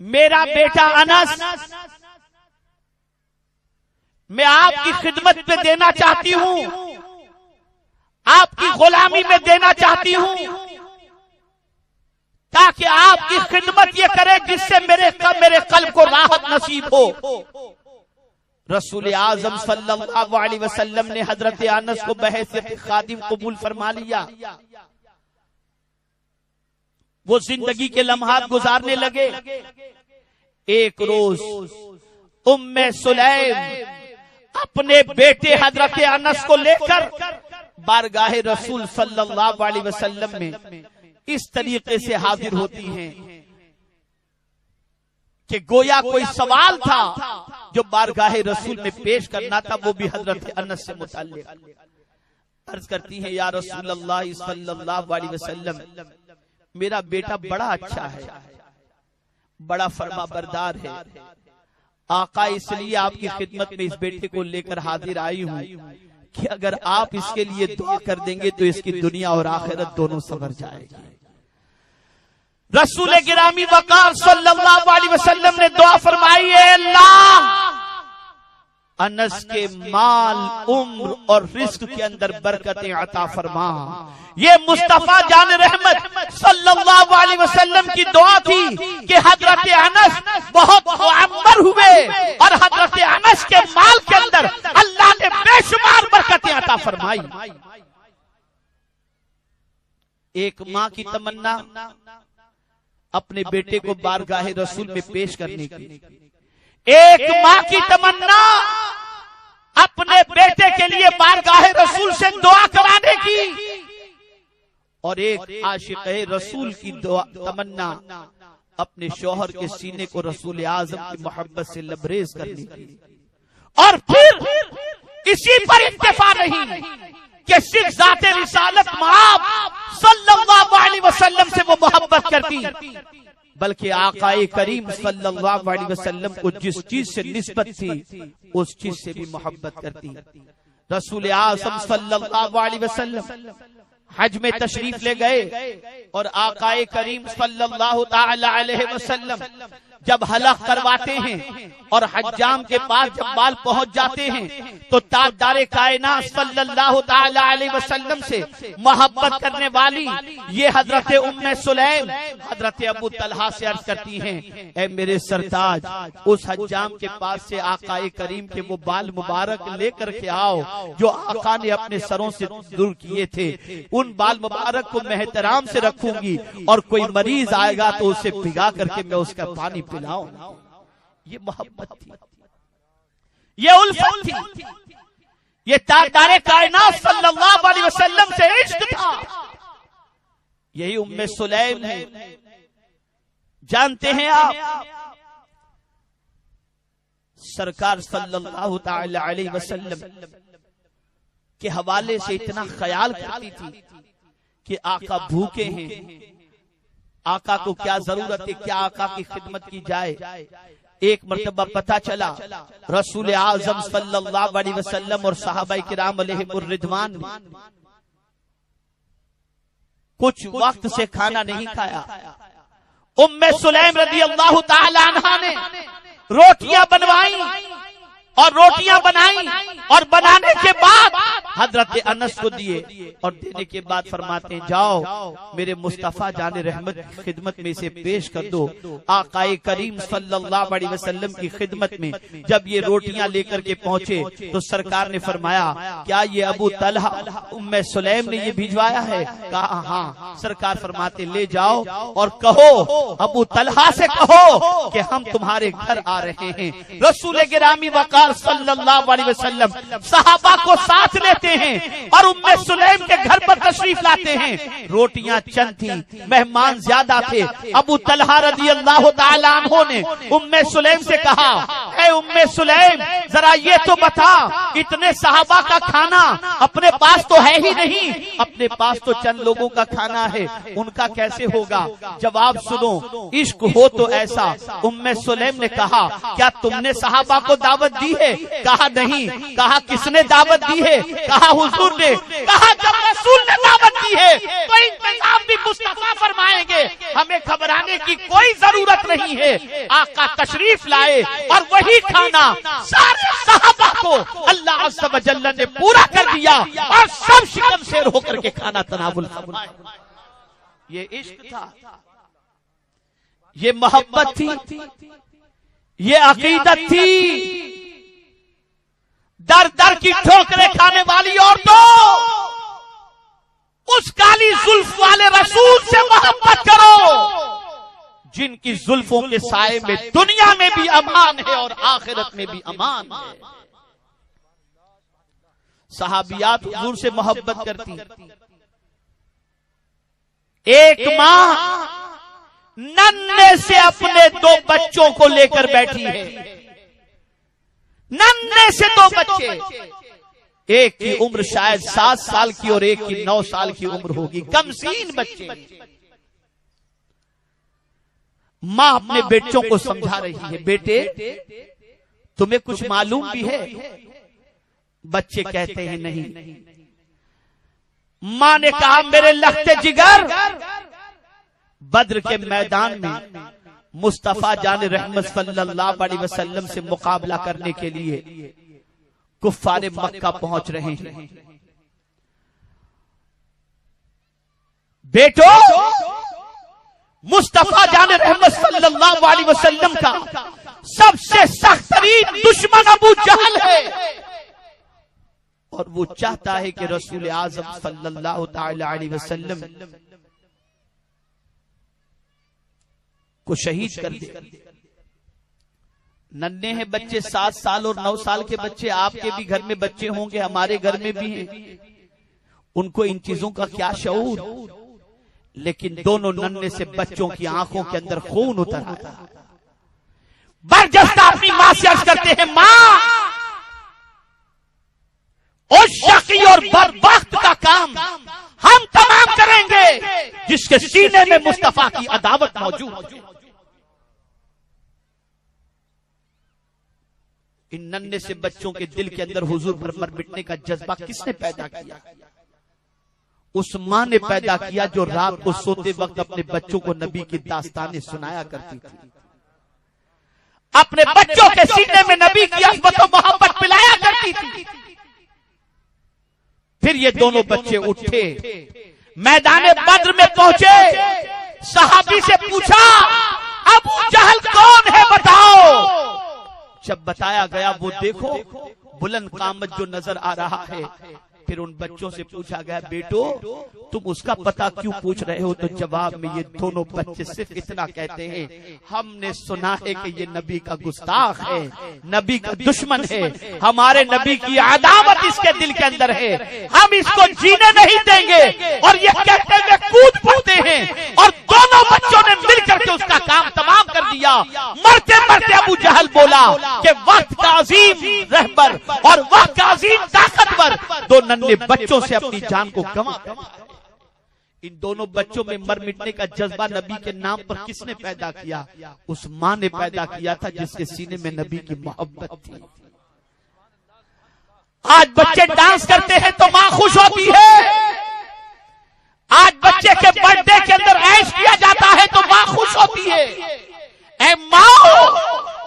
میرا بیٹا انس میں آپ کی خدمت پہ دینا چاہتی ہوں، آپ کی غلامی میں دینا چاہتی ہوں، تاکہ آپ کی خدمت یہ کرے جس سے میرے قلب کو راحت نصیب ہو۔ رسول اعظم صلی اللہ علیہ وسلم نے حضرت انس کو بحیثیت خادم قبول فرما لیا۔ وہ زندگی کے لمحات گزارنے لگے۔ ایک روز ام سلیم اپنے بیٹے حضرت انس کو لے کر بارگاہ رسول صلی اللہ علیہ وسلم میں اس طریقے سے حاضر ہوتی ہیں کہ گویا کوئی سوال تھا جو بارگاہ رسول میں پیش کرنا تھا، وہ بھی حضرت انس سے متعلق۔ عرض کرتی ہیں یا رسول اللہ صلی اللہ علیہ وسلم، میرا بیٹا بڑا اچھا ہے، بڑا فرما بردار ہے، آقا اس لیے آپ کی خدمت میں اس بیٹے کو لے کر حاضر آئی ہوں کہ اگر آپ اس کے لیے دعا کر دیں گے تو اس کی دنیا اور آخرت دونوں سنور جائے گی۔ رسول گرامی وقار صلی اللہ علیہ وسلم نے دعا فرمائی، اے اللہ انس کے مال، عمر اور رزق کے اندر برکتیں عطا فرما۔ یہ مصطفیٰ جان رحمت صلی اللہ علیہ وسلم کی دعا تھی کہ حضرت انس بہت معمر ہوئے اور حضرت انس کے مال کے اندر اللہ نے بے شمار برکتیں عطا فرمائی۔ ایک ماں کی تمنا اپنے بیٹے کو بارگاہ رسول میں پیش کرنے کی، ایک ماں کی تمنا اپنے بیٹے کے لیے بارگاہ رسول سے دعا کرانے کی، اور ایک عاشق رسول کی تمنا اپنے شوہر کے سینے کو رسول اعظم کی محبت سے لبریز کرنے کی۔ اور پھر اسی پر اکتفا نہیں کہ صرف ذات رسالت مآب صلی اللہ علیہ وسلم سے وہ محبت کرتی، بلکہ آقا کریم صلی اللہ علیہ وسلم کو جس چیز سے نسبت تھی اس چیز سے بھی محبت کرتی۔ رسول اعظم صلی اللہ علیہ وسلم حج میں تشریف لے گئے، اور آقا کریم صلی اللہ تعالی علیہ وسلم جب حلق کرواتے ہیں اور حجام کے پاس جب بال پہنچ جاتے ہیں تو تاجدار کائنات صلی اللہ تعالی علیہ وسلم سے محبت کرنے والی یہ حضرت ام سلیم حضرت ابو طلحہ سے عرض کرتی ہیں، اے میرے سرتاج، اس حجام کے پاس سے آقا کریم کے وہ بال مبارک لے کر کے آؤ جو آقا نے اپنے سروں سے دور کیے تھے، ان بال مبارک کو میں احترام سے رکھوں گی اور کوئی مریض آئے گا تو اسے بھگا کر کے میں اس کا پانی پلاؤں۔ یہ محبت تھی، یہ الفت تھی، یہ تاجدار کائنات صلی اللہ علیہ وسلم سے عشق تھا۔ یہی ام سلیم ہے، جانتے ہیں آپ سرکار صلی اللہ تعالی علیہ وسلم کے حوالے سے اتنا خیال کرتی تھی کہ آقا بھوکے ہیں، آقا کو کیا ضرورت ہے، کیا آقا کی خدمت کی جائے۔ ایک مرتبہ پتہ چلا رسول اعظم صلی اللہ علیہ وسلم اور صحابہ کرام علیہم الرضوان نے کچھ وقت سے کھانا نہیں کھایا۔ ام سلیم رضی اللہ تعالی عنہا نے روٹیاں بنوائیں اور روٹیاں بنائیں اور بنانے کے بعد حضرت انس کو دیے اور دینے کے بعد فرماتے ہیں جاؤ میرے مصطفیٰ جان رحمت کی خدمت میں اسے پیش کر دو۔ آقا کریم صلی اللہ علیہ وسلم کی خدمت میں جب یہ روٹیاں لے کر کے پہنچے تو سرکار نے فرمایا کیا یہ ابو طلحہ ام سلیم نے یہ بھیجوایا ہے؟ کہا ہاں۔ سرکار فرماتے لے جاؤ اور کہو ابو طلحہ سے کہو کہ ہم تمہارے گھر آ رہے ہیں۔ رسول گرامی وقار صلی اللہ علیہ وسلم صحابہ کو ساتھ لیتے ہیں اور ام سلیم کے گھر پر تشریف لاتے ہیں۔ روٹیاں چند تھیں، مہمان زیادہ تھے۔ ابو طلحہ رضی اللہ تعالی عنہ نے ام سلیم سے کہا اے ام سلیم ذرا یہ تو بتا اتنے صحابہ کا کھانا اپنے پاس تو ہے ہی نہیں، اپنے پاس تو چند لوگوں کا کھانا ہے، ان کا کیسے ہوگا؟ جواب سنو، عشق ہو تو ایسا۔ ام سلیم نے کہا کیا تم نے صحابہ کو دعوت دی ہے؟ کہا نہیں۔ کہا کس نے دعوت دی ہے؟ کہا حضور نے۔ کہا جب رسول نے دعوت دی ہے تو انتظام بھی مصطفیٰ فرمائیں گے، ہمیں گھبرانے کی کوئی ضرورت نہیں ہے۔ آقا تشریف لائے اور وہی کھانا سارے صحابہ کو اللہ عز و جل نے پورا کر دیا اور سب شکم شیر ہو کر کے کھانا تناول فرمائے۔ یہ عشق تھا، یہ محبت تھی، یہ عقیدت تھی۔ در در کی ٹھوکریں کھانے والی عورتوں اس کالی زلف والے رسول سے محبت کرو جن کی زلفوں کے سائے میں دنیا میں بھی امان ہے اور آخرت میں بھی امان ہے۔ صحابیات حضور سے محبت کرتی۔ ایک ماں ننھے سے اپنے 2 بچوں کو لے کر بیٹھی ہے، ننھے سے 2 بچے، ایک کی عمر شاید 7 سال کی اور ایک کی 9 سال کی عمر ہوگی، کم سین بچے۔ ماں اپنے بیٹوں کو سمجھا رہی ہے بیٹے تمہیں کچھ معلوم بھی ہے؟ بچے کہتے ہیں نہیں۔ ماں نے کہا میرے لخت جگر بدر کے میدان میں مصطفیٰ جان رحمت صلی اللہ علیہ وسلم سے مقابلہ کرنے کے لیے کفار مکہ پہنچ رہے ہیں۔ بیٹو مصطفیٰ جان رحمت صلی اللہ علیہ وسلم کا سب سے سخت ترین دشمن ابو جہل ہے اور وہ چاہتا ہے کہ رسول اعظم صلی اللہ تعالی علیہ وسلم کو شہید کر دے۔ ننھے ہیں بچے، 7 سال اور 9 سال کے بچے، آپ کے بھی گھر میں بچے ہوں گے، ہمارے گھر میں بھی ہیں، ان کو ان چیزوں کا کیا شعور؟ لیکن دونوں ننھے سے بچوں کی آنکھوں کے اندر خون اتر آتا، برجستہ اپنی ماں سے عرض کرتے ہیں ماں اس شقی اور بدبخت کا کام ہم تمام کریں گے جس کے سینے میں مصطفیٰ کی عداوت موجود ہے۔ ان ننھے سے بچوں کے دل کے اندر حضور پر مر مٹنے کا جذبہ کس نے پیدا کیا؟ اس ماں نے پیدا کیا جو رات کو سوتے وقت اپنے بچوں کو نبی کی داستانیں سنایا کرتی تھی۔ اپنے بچوں کے سینے میں نبی کی عظمت و محبت پلایا کرتی تھی۔ پھر یہ دونوں بچے اٹھے، میدان بدر میں پہنچے، صحابی سے پوچھا ابو جہل کون ہے بتاؤ۔ جب بتایا گیا وہ دیکھو بلند قامت جو نظر آ رہا ہے۔ پھر ان بچوں سے پوچھا گیا بیٹو تم اس کا پتہ کیوں پوچھ رہے ہو؟ تو جواب میں یہ دونوں بچے صرف اتنا کہتے ہیں ہم نے سنا ہے کہ یہ نبی کا گستاخ ہے، نبی کا دشمن ہے، ہمارے نبی کی عداوت اس کے دل کے اندر ہے، ہم اس کو جینے نہیں دیں گے۔ اور یہ کہتے ہوئے کود پڑتے ہیں اور دونوں بچوں نے مل کر کے اس کا کام تمام کر دیا۔ مرتے مرتے ابو جہل بولا کہ وقت کا عظیم رہبر اور وقت کا عظیم طاقتور دو ننھے بچوں سے اپنی جان کو گنوا دیا۔ ان دونوں بچوں میں مر مٹنے کا جذبہ نبی کے نام پر کس نے پیدا کیا؟ اس ماں نے پیدا کیا تھا جس کے سینے میں نبی کی محبت تھی۔ آج بچے ڈانس کرتے ہیں تو ماں خوش ہوتی ہے، آج بچے کے برتھ ڈے کے اندر عیش کیا جاتا ہے تو ماں خوش ہوتی ہے۔ اے ماں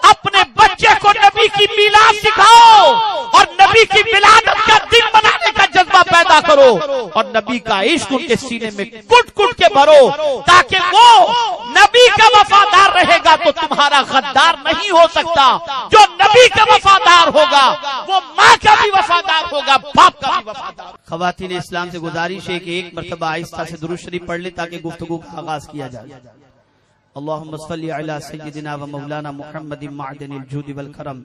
اپنے بچے کو نبی کی میلاد سکھاؤ اور نبی کی ولادت کا دن منانے کا جذبہ پیدا کرو اور نبی کا عشق ان کے سینے میں کٹ کٹ کے بھرو تاکہ وہ نبی کا وفادار رہے گا تو تمہارا غدار نہیں ہو سکتا۔ جو نبی کا وفادار ہوگا وہ ماں کا بھی وفادار ہوگا، باپ کا بھی وفادار۔ خواتین اسلام سے گزارش ہے کہ ایک مرتبہ آہستہ سے درود شریف پڑھ لیں تاکہ گفتگو کا آغاز کیا جائے۔ اللهم صل على سيدنا ومولانا محمد معدن الجود والكرم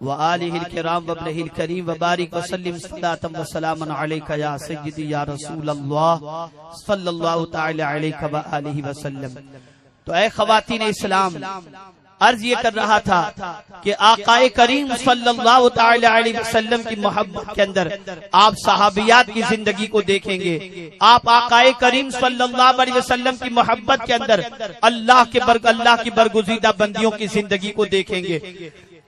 وآله الكرام وابنه الكريم وبارك وسلم صلاة وسلاما عليك يا سيدي يا رسول الله صلى الله تعالى عليك وآله وسلم۔ تو اے خواتین اسلام عرض یہ کر رہا تھا کہ آقا کریم صلی اللہ تعالی علیہ وسلم کی محبت کے اندر آپ صحابیات کی زندگی کو دیکھیں گے، آپ آقا کریم صلی اللہ علیہ وسلم کی محبت کے اندر اللہ کی برگزیدہ بندیوں کی زندگی کو دیکھیں گے۔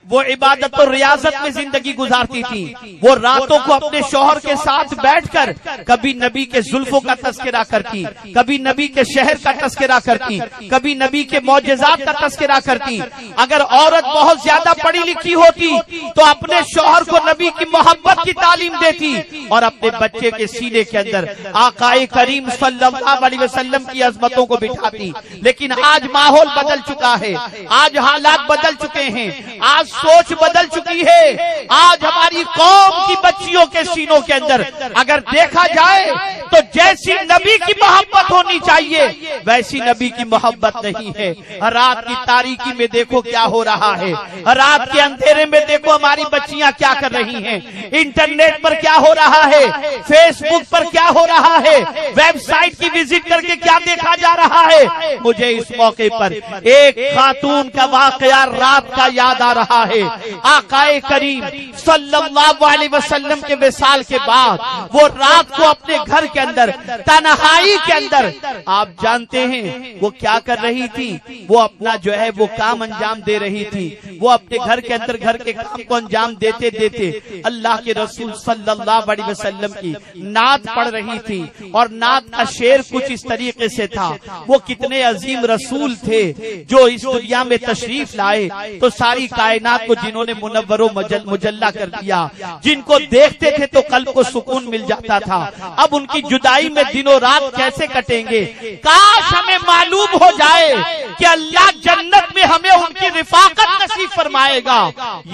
وہ عبادت اور ریاضت میں زندگی گزارتی تھی، وہ راتوں کو اپنے شوہر کے ساتھ بیٹھ کر کبھی نبی کے زلفوں کا تذکرہ کرتی، کبھی نبی کے شہر کا تذکرہ کرتی، کبھی نبی کے معجزات کا تذکرہ کرتی۔ اگر عورت بہت زیادہ پڑھی لکھی ہوتی تو اپنے شوہر کو نبی کی محبت کی تعلیم دیتی اور اپنے بچے کے سینے کے اندر آقا کریم صلی اللہ علیہ وسلم کی عظمتوں کو بٹھاتی۔ لیکن آج ماحول بدل چکا ہے، آج حالات بدل چکے ہیں، آج سوچ بدل چکی ہے۔ آج ہماری قوم کی بچیوں کے سینوں کے اندر اگر دیکھا جائے تو جیسی نبی کی محبت ہونی چاہیے ویسی نبی کی محبت نہیں ہے۔ رات کی تاریکی میں دیکھو کیا ہو رہا ہے، رات کے اندھیرے میں دیکھو ہماری بچیاں کیا کر رہی ہیں، انٹرنیٹ پر کیا ہو رہا ہے، فیس بک پر کیا ہو رہا ہے، ویب سائٹ کی وزٹ کر کے کیا دیکھا جا رہا ہے۔ مجھے اس موقع پر ایک خاتون کا واقعہ رات کا یاد آ رہا ہے۔ آقا کریم صلی اللہ علیہ وسلم کے وصال کے بعد وہ رات کو اپنے گھر کے اندر تنہائی کے اندر آپ جانتے ہیں وہ کیا کر رہی تھی، وہ اپنا جو ہے وہ کام انجام دے رہی تھی۔ وہ اپنے گھر کے اندر گھر کے کام کو انجام دیتے دیتے اللہ کے رسول صلی اللہ علیہ وسلم کی نعت پڑھ رہی تھی اور نعت کا شعر کچھ اس طریقے سے تھا۔ وہ کتنے عظیم رسول تھے جو اس دنیا میں تشریف لائے تو ساری کائنات کو جنہوں نے منور و مجلہ کر دیا، جن کو دیکھتے تھے تو قلب کو سکون مل جاتا تھا۔ اب ان کی جدائی میں دنوں رات کیسے کٹیں گے؟ کاش ہمیں معلوم ہو جائے کہ اللہ جنت میں ہمیں ان کی رفاقت نصیب فرمائے گا۔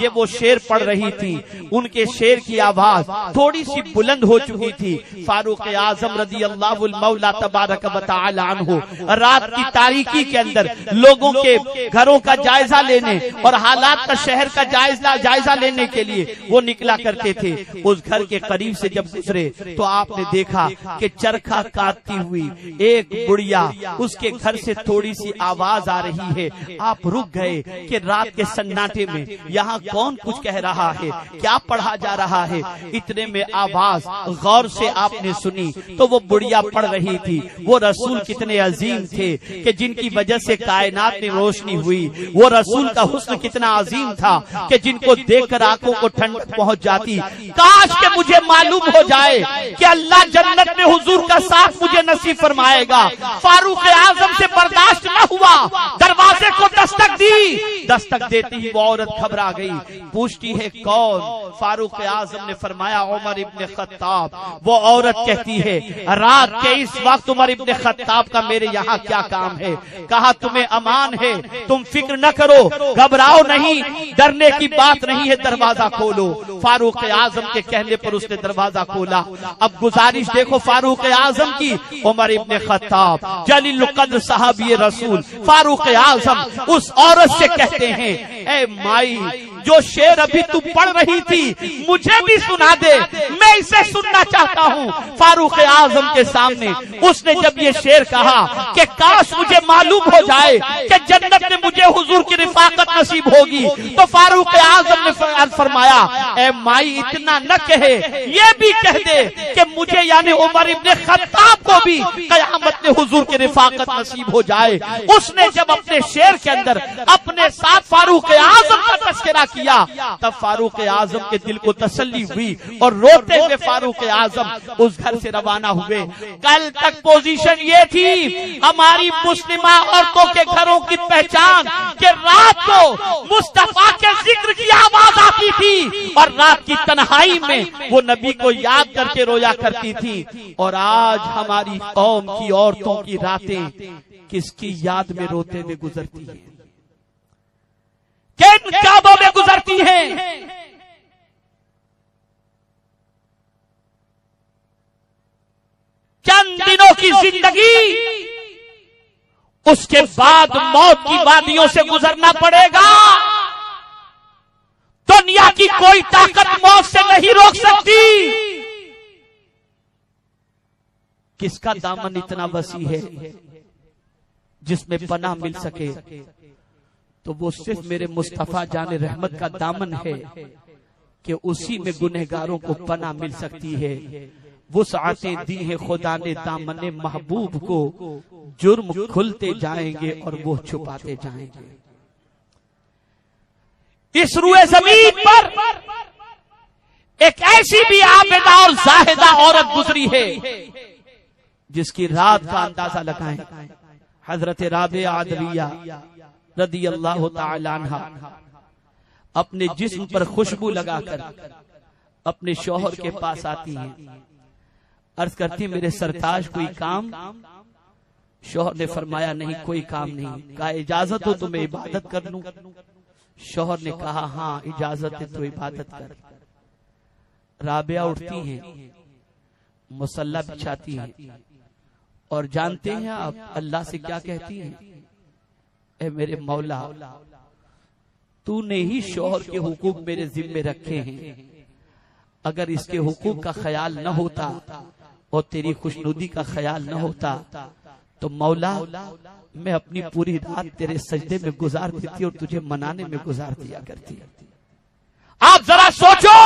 یہ وہ شعر پڑھ رہی تھی، ان کے شعر کی آواز تھوڑی سی بلند ہو چکی تھی۔ فاروق اعظم رضی اللہ المولا تبارک و تعالی عنہ رات کی تاریکی کے اندر لوگوں کے گھروں کا جائزہ لینے اور حالات کا شہر کا جائزہ لینے کے لیے وہ نکلا کرتے تھے۔ اس گھر کے قریب سے جب گزرے تو آپ نے دیکھا کہ چرخا کاٹتی ہوئی ایک بڑھیا اس کے گھر سے تھوڑی سی آواز آ رہی ہے۔ آپ رک گئے کہ رات کے سناٹے میں یہاں کون کچھ کہہ رہا ہے، کیا پڑھا جا رہا ہے۔ اتنے میں آواز غور سے آپ نے سنی تو وہ بڑھیا پڑھ رہی تھی وہ رسول کتنے عظیم تھے کہ جن کی وجہ سے کائنات میں روشنی ہوئی، وہ رسول کا حسن کتنا عظیم تھا کہ جن کو دیکھ کر آنکھوں کو ٹھنڈک پہنچ جاتی. کاش کہ مجھے معلوم ہو جائے کہ اللہ جنت میں حضور کا ساتھ مجھے نصیب فرمائے گا. فاروق اعظم سے برداشت نہ ہوا, دروازے کو دستک دی. دستک دیتی ہی وہ عورت گھبرا گئی, پوچھتی ہے کون؟ فاروق اعظم نے فرمایا عمر ابن خطاب. وہ عورت کہتی ہے رات کے اس وقت عمر ابن خطاب کا میرے یہاں کیا کام ہے؟ کہا تمہیں امان ہے, تم فکر نہ کرو, گھبراؤ نہیں, ڈرنے کی بات نہیں ہے, دروازہ کھولو. فاروق اعظم کے کہنے پر اس نے دروازہ کھولا. اب گزارش دیکھو فاروق اعظم کی. عمر ابن خطاب جلیل القدر صحابی رسول فاروق اعظم اس عورت سے کہتے ہیں اے مائی, جو شعر ابھی تو پڑھ رہی تھی مجھے بھی سنا دے, میں اسے سننا چاہتا ہوں. فاروق اعظم کے سامنے اس نے جب یہ شعر کہا کہ کاش مجھے معلوم ہو جائے کہ جنت میں مجھے حضور کی رفاقت نصیب ہوگی, تو فاروق اعظم نے فرمایا اے مائی اتنا نہ کہے, یہ بھی کہہ دے کہ مجھے یعنی عمر ابن خطاب کو بھی قیامت میں حضور کی رفاقت نصیب ہو جائے. اس نے جب اپنے شعر کے اندر اپنے ساتھ فاروق اعظم کا تذکرہ کیا تب فاروق اعظم کے دل کو تسلی ہوئی اور روتے ہوئے فاروق اعظم اس گھر سے روانہ ہوئے. کل تک پوزیشن یہ تھی ہماری مسلمہ عورتوں کے گھروں کی پہچان کہ رات کو مصطفیٰ کے ذکر کی آواز آتی تھی اور رات کی تنہائی میں وہ نبی کو یاد کر کے رویا کرتی تھی. اور آج ہماری قوم کی عورتوں کی راتیں کس کی یاد میں روتے ہوئے گزرتی ہیں, کن کعبوں میں گزرتی ہیں؟ چند دنوں کی زندگی, اس کے بعد موت کی وادیوں سے گزرنا پڑے گا. دنیا کی کوئی طاقت موت سے نہیں روک سکتی. کس کا دامن اتنا وسیع ہے جس میں پناہ مل سکے؟ تو وہ صرف میرے مصطفیٰ جان رحمت کا دامن ہے کہ اسی میں گنہگاروں کو پناہ مل سکتی ہے. وسعتیں دی ہیں خدا نے دامن محبوب کو, جرم کھلتے جائیں گے اور وہ چھپاتے جائیں گے. اس روئے زمین پر ایک ایسی بھی عابدہ اور زاہدہ عورت گزری ہے جس کی رات کا اندازہ لگائیں. حضرت رابعہ عدویہ رضی اللہ تعالی عنہ اپنے جسم پر خوشبو لگا کر اپنے شوہر کے پاس آتی ہیں, عرض کرتی میرے سرتاج کوئی کام؟ شوہر نے فرمایا نہیں کوئی کام نہیں. کہا اجازت ہو تو میں عبادت کر لوں؟ شوہر نے کہا ہاں اجازت ہے تو عبادت کر. رابعہ اٹھتی ہیں, مصلی بچھاتی ہیں اور جانتے ہیں آپ اللہ سے کیا کہتی ہیں؟ اے میرے مولا, تو نے ہی شوہر کے حقوق میرے ذمے رکھے ہیں, اگر اس کے حقوق کا خیال نہ ہوتا اور تیری خوشنودی کا خیال نہ ہوتا تو مولا میں اپنی پوری رات تیرے سجدے میں گزار دیتی اور تجھے منانے میں گزار دیا کرتی. آپ ذرا سوچو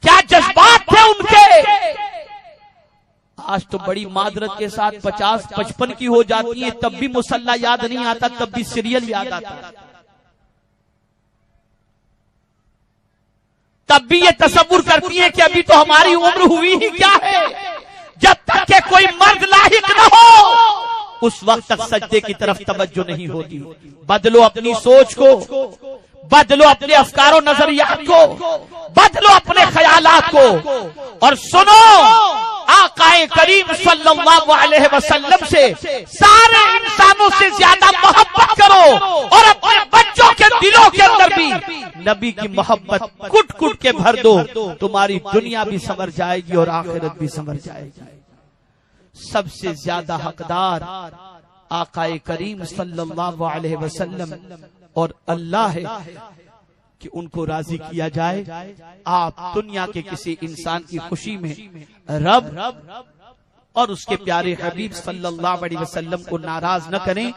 کیا جذبات تھے ان کے. آج تو بڑی معذرت کے ساتھ 50-55 کی ہو جاتی ہے تب بھی مصلی یاد نہیں آتا, تب بھی سیریل یاد آتا, تب بھی یہ تصور کرتی ہیں کہ ابھی تو ہماری عمر ہوئی ہی کیا ہے. جب تک کہ کوئی مرد لاحق نہ ہو اس وقت تک سجدے کی طرف توجہ نہیں ہوتی. بدلو اپنی سوچ کو, بدلو اپنے افکار و نظریات کو, بدلو اپنے خیالات کو, اور سنو آقا کریم صلی اللہ علیہ وسلم سے سارے انسانوں سے زیادہ محبت کرو اور اپنے بچوں کے دلوں کے اندر بھی نبی کی محبت کٹ کٹ کے بھر دو. تمہاری دنیا بھی سنور جائے گی اور آخرت بھی سنور جائے گی. سب سے زیادہ حقدار آقا کریم صلی اللہ علیہ وسلم اور اللہ ہے کہ ان کو راضی کیا جائے. آپ دنیا کے کسی انسان کی خوشی میں رب اور اس کے پیارے حبیب صلی اللہ علیہ وسلم کو ناراض نہ کریں،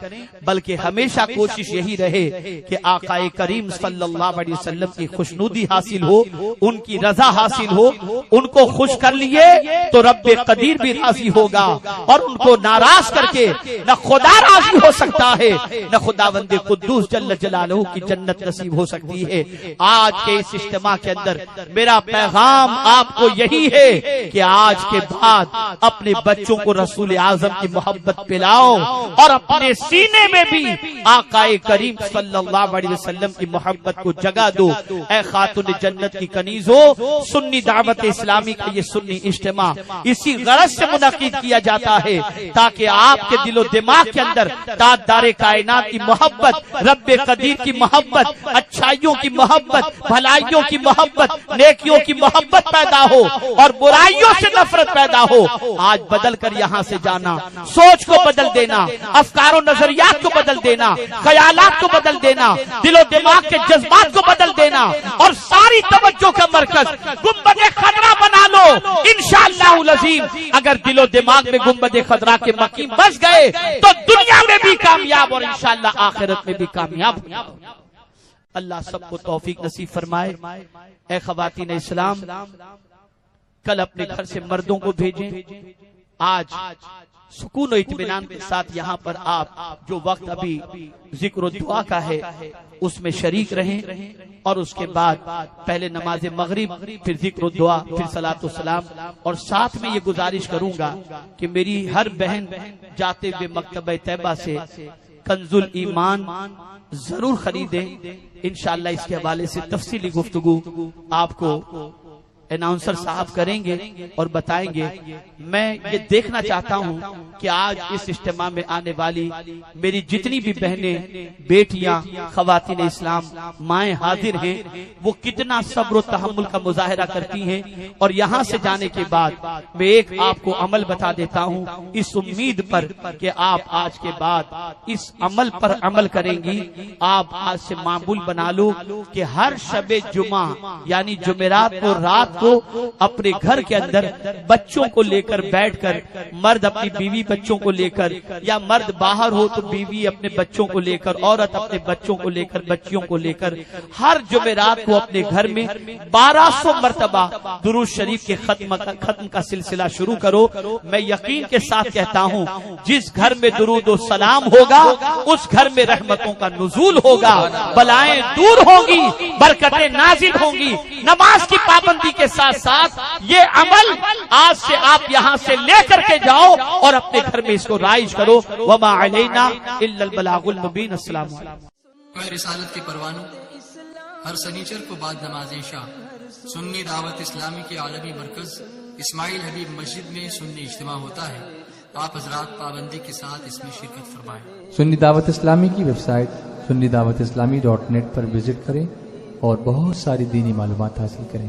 بلکہ ہمیشہ کوشش یہی رہے کہ آقا کریم صلی اللہ علیہ وسلم کی خوشنودی حاصل ہو، ان کی رضا حاصل ہو۔ ان کو خوش کر لیے تو رب قدیر بھی راضی ہوگا، اور ان کو ناراض کر کے نہ خدا راضی ہو سکتا ہے، نہ خداوند قدوس جل جلالہ کی جنت نصیب ہو سکتی ہے۔ آج کے اس اجتماع کے اندر میرا پیغام آپ کو یہی ہے کہ آج کے بعد اپنے بچوں کو رسول اعظم کی محبت پلاؤ، اور اپنے سینے میں بھی آقا کریم صلی اللہ علیہ وسلم کی محبت کو جگہ دو۔ اے خاتون جنت کی کنیزو، سنی دعوت اسلامی کا یہ سنی اجتماع اسی غرض سے منعقد کیا جاتا ہے تاکہ آپ کے دل و دماغ کے اندر تاجدار کائنات کی محبت، رب قدیر کی محبت، اچھائیوں کی محبت، بھلائیوں کی محبت، نیکیوں کی محبت پیدا ہو اور برائیوں سے نفرت پیدا ہو۔ آج بدل کر یہاں سے جانا، سوچ کو بدل دینا، افکار و نظریات کو بدل دینا، خیالات کو بدل دینا، دل و دماغ کے جذبات کو بدل دینا، اور ساری توجہ کا مرکز گنبد خضرا بنا لو۔ انشاءاللہ العظیم اگر دل و دماغ میں گنبد خضرا کے مقیم بس گئے تو دنیا میں بھی کامیاب اور انشاءاللہ آخرت میں بھی کامیاب۔ اللہ سب کو توفیق نصیب فرمائے۔ اے خواتین اسلام، کل اپنے گھر سے مردوں کو بھیجیں، آج سکون و اطمینان کے ساتھ یہاں پر آپ جو وقت ابھی ذکر و دعا کا ہے اس میں شریک رہیں، اور اس کے بعد پہلے نماز مغرب، پھر ذکر و دعا، پھر صلاۃ و سلام، اور ساتھ میں یہ گزارش کروں گا کہ میری ہر بہن جاتے ہوئے مکتبہ طیبہ سے کنز الایمان ضرور خریدیں۔ انشاءاللہ اس کے حوالے سے تفصیلی گفتگو آپ کو اناؤنسر صاحب کریں گے اور بتائیں گے۔ میں یہ دیکھنا چاہتا ہوں کہ آج اس اجتماع میں آنے والی میری جتنی بھی بہنیں، بیٹیاں، خواتین اسلام، مائیں حاضر ہیں، وہ کتنا صبر و تحمل کا مظاہرہ کرتی ہیں، اور یہاں سے جانے کے بعد میں ایک آپ کو عمل بتا دیتا ہوں، اس امید پر کہ آپ آج کے بعد اس عمل پر عمل کریں گی۔ آپ آج سے معمول بنا لو کہ ہر شب جمعہ یعنی جمعرات کو رات کو اپنے گھر کے اندر بچوں کو لے کر بیٹھ کر، مرد اپنی بیوی بچوں کو لے کر، یا مرد باہر ہو تو بیوی اپنے بچوں کو لے کر، عورت اپنے بچوں کو لے کر، بچیوں کو لے کر، ہر جمعرات کو اپنے گھر میں 1200 مرتبہ درود شریف کے ختم کا سلسلہ شروع کرو۔ میں یقین کے ساتھ کہتا ہوں جس گھر میں درود و سلام ہوگا اس گھر میں رحمتوں کا نزول ہوگا، بلائیں دور ہوں گی، برکتیں نازل ہوں گی۔ نماز کی پابندی کے ساتھ ساتھ یہ عمل آج سے آپ یہاں سے لے کر کے جاؤ اور اپنے گھر میں اس کو رائج کرو۔ وما علینا الا البلاغ المبین۔ السلام علیکم۔ رسالت کے پروانوں ہر سنیچر کو بعد نماز عشاء سنی دعوت اسلامی کے عالمی مرکز اسماعیل حبیب مسجد میں سنی اجتماع ہوتا ہے۔ آپ حضرات پابندی کے ساتھ اس میں شرکت فرمائیں۔ سنی دعوت اسلامی کی website sunni dawat islami.net پر وزٹ کریں اور بہت ساری دینی معلومات حاصل کریں۔